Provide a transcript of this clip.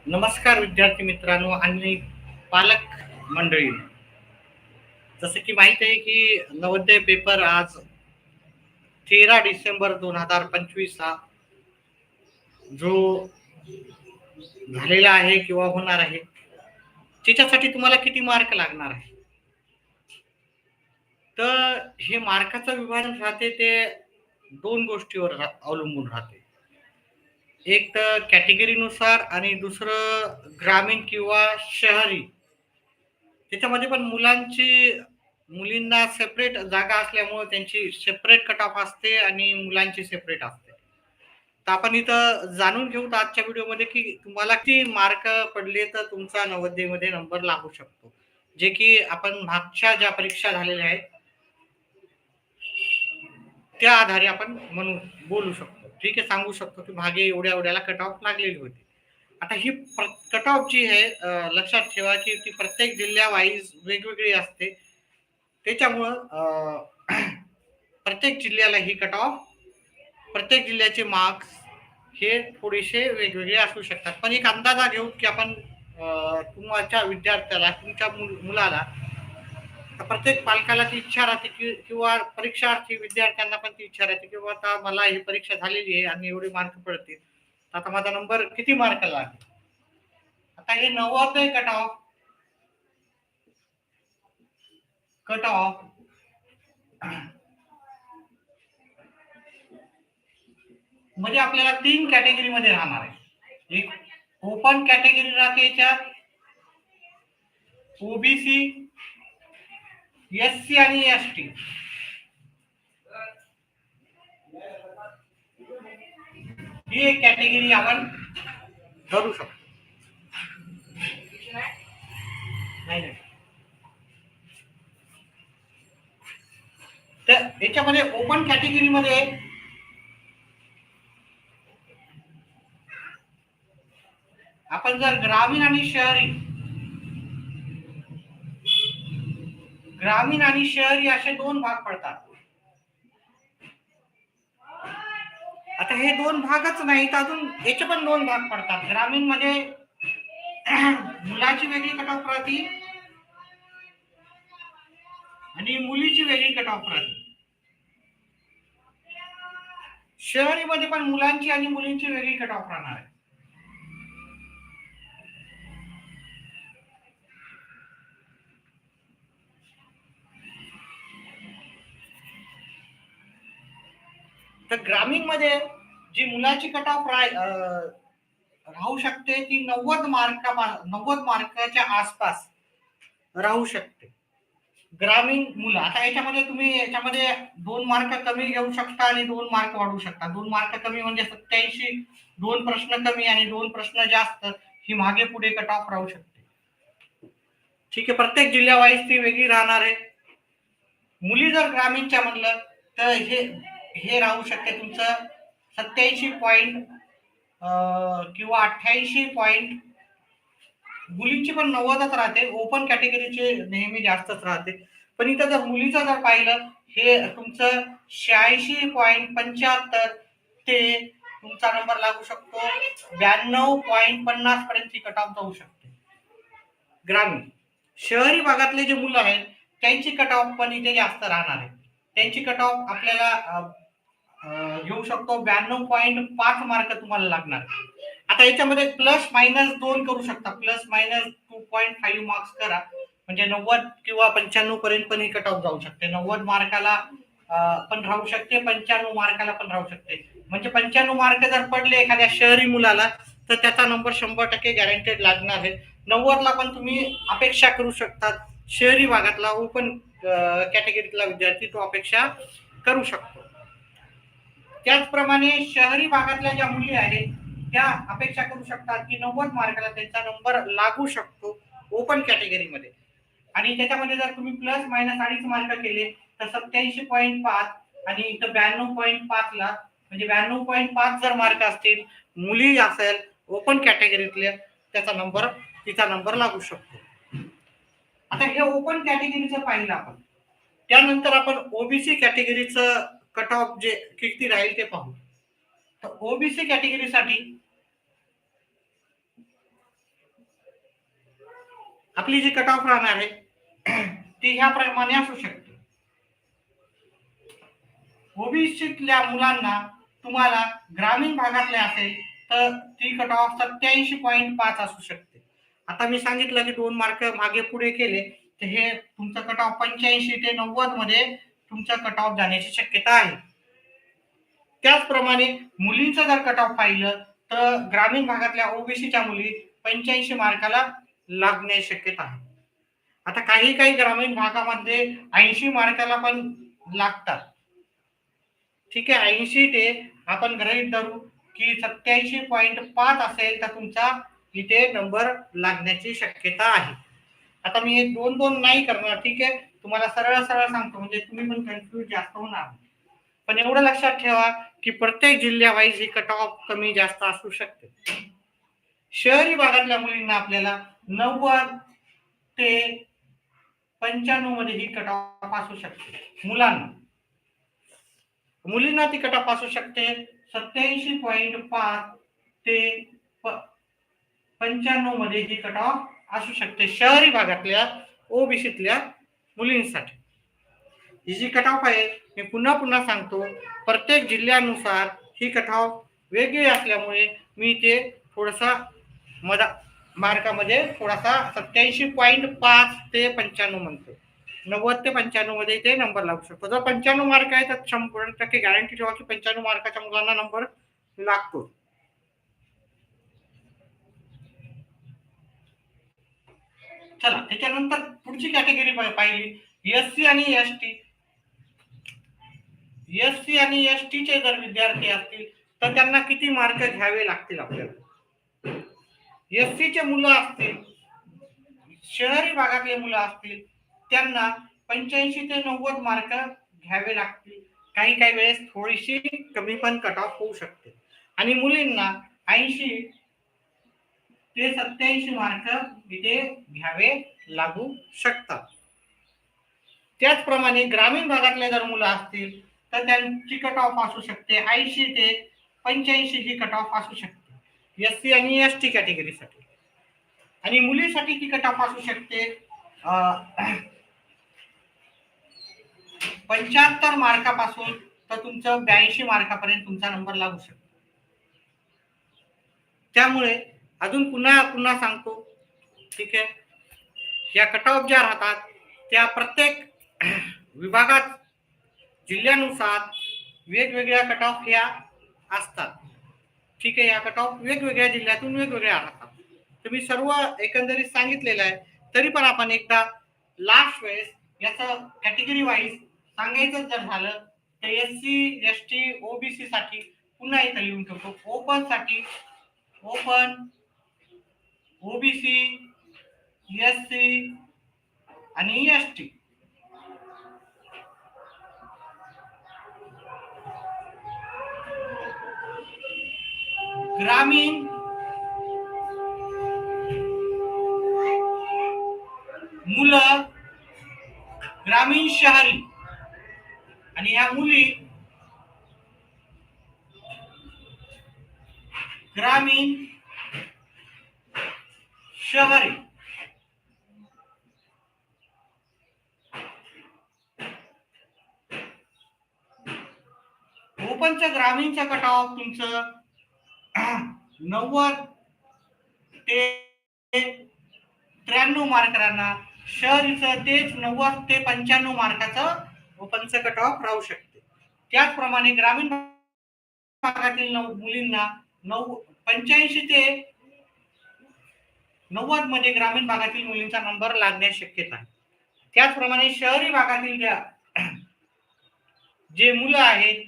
नमस्कार विद्यार्थी मित्रांनो आणि पालक मंडळी. जसं की माहित आहे की नवोदय पेपर आज 13 डिसेंबर 2025 हा जो झालेला आहे किंवा होणार आहे, त्याच्यासाठी तुम्हाला किती मार्क लागणार आहे. तर हे मार्काचं विभाजन राहते ते दोन गोष्टीवर अवलंबून राहते. एक तर कॅटेगरीनुसार आणि दुसरं ग्रामीण किंवा शहरी. त्याच्यामध्ये पण मुलींना सेपरेट जागा असल्यामुळे त्यांची सेपरेट कट ऑफ असते आणि मुलांची सेपरेट असते. तर आपण इथं जाणून घेऊ आजच्या व्हिडिओमध्ये की तुम्हाला किती मार्क पडले तर तुमचा नवोदयमध्ये नंबर लागू शकतो. जे की आपण मागच्या ज्या परीक्षा झालेल्या आहेत त्या आधारे आपण बोलू शकतो. ठीक आहे, सांगू शकतो की मागे एवढ्या एवढ्याला कट ऑफ लागलेली होती. आता ही कट ऑफ जी आहे, लक्षात ठेवा की ती प्रत्येक जिल्ह्या वाईज वेगवेगळी असते. त्याच्यामुळं प्रत्येक जिल्ह्याला ही कट ऑफ, प्रत्येक जिल्ह्याचे मार्क्स हे थोडेसे वेगवेगळे असू शकतात. पण एक अंदाजा घेऊ की आपण तुमच्या विद्यार्थ्याला, तुमच्या मुलाला, प्रत्येक पालकाला ती इच्छा राहते की किंवा परीक्षार्थी विद्यार्थ्यांना पण ती इच्छा राहते की आता मला ही परीक्षा झालेली आहे आणि एवढे मार्क पडतील, आता माझा नंबर किती मार्काला आहे. आता हे 90 कट ऑफ म्हणजे आपल्याला 3 कॅटेगरीमध्ये राहणार आहे. एक ओपन कॅटेगरी राहते, याच्यात ओबीसी, एससी आणि एसटी. ही एक कॅटेगरी आपण धरू शकतो. नाही, तर याच्यामध्ये ओपन कॅटेगरीमध्ये आपण जर ग्रामीण आणि शहरी असे दोन भाग पडतात. आता हे दोन भागच नाहीत, अजून याचे पण दोन भाग पडतात. ग्रामीण मध्ये मुलाची वेगळी कट ऑफ राहते आणि मुलीची वेगळी कट ऑफ राहते. शहरीमध्ये पण मुलांची आणि मुलींची वेगळी कट ऑफ राहणार आहे. तर ग्रामीण मध्ये जी मुलाची कट ऑफ राहू शकते ती 90 मार्काच्या आसपास राहू शकते. ग्रामीण मुलं, आता याच्यामध्ये 2 मार्क कमी घेऊ शकता आणि 2 मार्क वाढवू शकता. 2 मार्क कमी म्हणजे 87, 2 प्रश्न कमी आणि 2 प्रश्न जास्त, ही मागे पुढे कट ऑफ राहू शकते. ठीक आहे, प्रत्येक जिल्ह्यावाईज ती वेगळी राहणार आहे. मुली जर ग्रामीणच्या म्हणलं तर हे राहू शकते तुमचं 87 पॉईंट किंवा 88 पॉईंट. मुलींची पण 90च राहते. ओपन कॅटेगरीचे नेहमी जास्तच राहते. पण इथं जर मुलीचं जर पाहिलं, हे तुमचं 86.75 ते तुमचा नंबर लागू शकतो 92.50 पर्यंत कट ऑफ जाऊ शकते ग्रामीण. शहरी भागातले जे मुलं आहेत त्यांची कट ऑफ पण इथे जास्त राहणार आहे. त्यांची कट ऑफ आपल्याला घेऊ शकतो 92.5 मार्क तुम्हाला लागणार. आता याच्यामध्ये प्लस मायनस 2 करू शकता, प्लस मायनस 2.5 मार्क्स करा, म्हणजे 90 किंवा 95 पर्यंत पण ही कट ऑफ जाऊ शकते. 90 मार्काला पण राहू शकते, 95 मार्काला पण राहू शकते. म्हणजे 95 मार्क जर पडले एखाद्या शहरी मुलाला तर त्याचा नंबर 100% गॅरंटेड लागणार आहे. 90ला पण तुम्ही अपेक्षा करू शकता. शहरी भागातला ओपन कॅटेगरीतला विद्यार्थी तो अपेक्षा करू शकतो. त्याचप्रमाणे शहरी भागातल्या ज्या मुली आहेत त्या अपेक्षा करू शकतात की 90 मार्काला त्यांचा नंबर लागू शकतो ओपन कॅटेगरीमध्ये. आणि त्याच्यामध्ये जर तुम्ही प्लस मायनस 2.5 मार्क केले तर 87.5 आणि इथं 92.5ला, म्हणजे 92.5 जर मार्क असतील, मुली असेल ओपन कॅटेगरीतल्या, तिचा नंबर लागू शकतो. आता हे ओपन कॅटेगरीचं पाहिलं आपण. त्यानंतर आपण ओबीसी कॅटेगरीचं कट ऑफ जे किती राहील ते पाहू. तर ओबीसी कॅटेगरीसाठी आपली जी कट ऑफ राहणार आहे ती ह्याप्रमाणे असू शकते. ओबीसीतल्या मुलांना तुम्हाला ग्रामीण भागातले असेल तर ती कट ऑफ 87.5 असू शकते. आता मी सांगितलं की 2 मार्क मागे पुढे केले तर हे तुमचं कट ऑफ 85 ते 90 मध्ये तुमचा कट ऑफ जाण्याची शक्यता आहे. त्याचप्रमाणे मुलींचं जर कट ऑफ पाहिलं तर ग्रामीण भागातल्या ओबीसीच्या मुली 85 मार्काला लागण्याची शक्यता आहे. आता काही काही ग्रामीण भागामध्ये 80 मार्काला पण लागतात. ठीक आहे, 80 ते आपण गृहीत धरू की 87.5 असेल तर तुमचा इथे नंबर लागण्याची शक्यता आहे. आता मी हे 2-2 नाही करणार, ठीक आहे, तुम्हाला सरळ सरळ सांगतो म्हणजे तुम्ही पण कन्फ्यूज जास्त होणार. पण एवढं लक्षात ठेवा की प्रत्येक जिल्ह्यावाईज ही कट ऑफ कमी जास्त असू शकते. शहरी भागातल्या मुलींना आपल्याला 90 ते 95 मध्ये ही कट ऑफ असू शकते. मुलींना ती कट ऑफ असू शकते 87.5 ते 95 मध्ये ही कट ऑफ असू शकते शहरी भागातल्या ओबीसीतल्या मुलींसाठी. ही जी कट ऑफ आहे मी पुन्हा पुन्हा सांगतो, प्रत्येक जिल्ह्यानुसार ही कट ऑफ वेगळी असल्यामुळे मी ते थोडासा मार्कामध्ये थोडासा 87.5 ते 95 म्हणतो. 90 ते 95 मध्ये ते नंबर लागू शकतो. जर 95 मार्क आहे तर 100% गॅरंटी ठेवा की 95 मार्काच्या मुलांना नंबर लागतो. चला त्याच्यानंतर पुढची कॅटेगरी पाहिली एससी आणि एसटी. एससी आणि एसटी चे जर विद्यार्थी असतील तर त्यांना किती मार्क घ्यावे लागतील आपल्याला. एससी चे मुलं असतील, शहरी भागातले मुलं असतील त्यांना 85 ते 90 मार्क घ्यावे लागतील. काही काही वेळेस थोडीशी कमी पण कट ऑफ होऊ शकते. आणि मुलींना 80 ते 87 मार्क इथे घ्यावे लागू शकतात. त्याचप्रमाणे ग्रामीण भागातले जर मुलं असतील तर त्यांची कट ऑफ असू शकते 80 ते 85 ही कट ऑफ असू शकते एससी आणि एसटी कॅटेगरीसाठी. आणि मुलीसाठी ती कट ऑफ असू शकते 75 मार्कापासून तर तुमचं 82 मार्कापर्यंत तुमचा नंबर लागू शकतो. त्यामुळे अजून पुन्हा पुन्हा सांगतो, ठीक आहे, या कट ऑफ ज्या राहतात त्या प्रत्येक विभागात जिल्ह्यानुसार वेगवेगळ्या कट ऑफ या असतात. ठीक आहे, या कट ऑफ वेगवेगळ्या जिल्ह्यातून वेगवेगळ्या राहतात. तर मी सर्व एकंदरीत सांगितलेलं आहे, तरी पण आपण एकदा लास्ट वेळेस याचं कॅटेगरी वाईज सांगायचं जर झालं तर एससी एसटी ओबीसी साठी पुन्हा इथं लिहून ठेवतो. ओपन साठी ओपन, ओबीसी, एससी आणि एसटी. ग्रामीण मुलं, ग्रामीण शहरी आणि ह्या मुली ग्रामीण शहरी. ओपनचं ग्रामीणचं कट ऑफ तुमचं 90 ते 93 मार्क राहणार. शहरीचं तेच 90 ते 95 मार्काचं ओपनचं कट ऑफ राहू शकते. त्याचप्रमाणे ग्रामीण भागातील मुलींना 85 ते 90 मध्ये ग्रामीण भागातील मुलींचा नंबर लागण्याची शक्यता आहे. त्याचप्रमाणे शहरी भागातील जे मुलं आहेत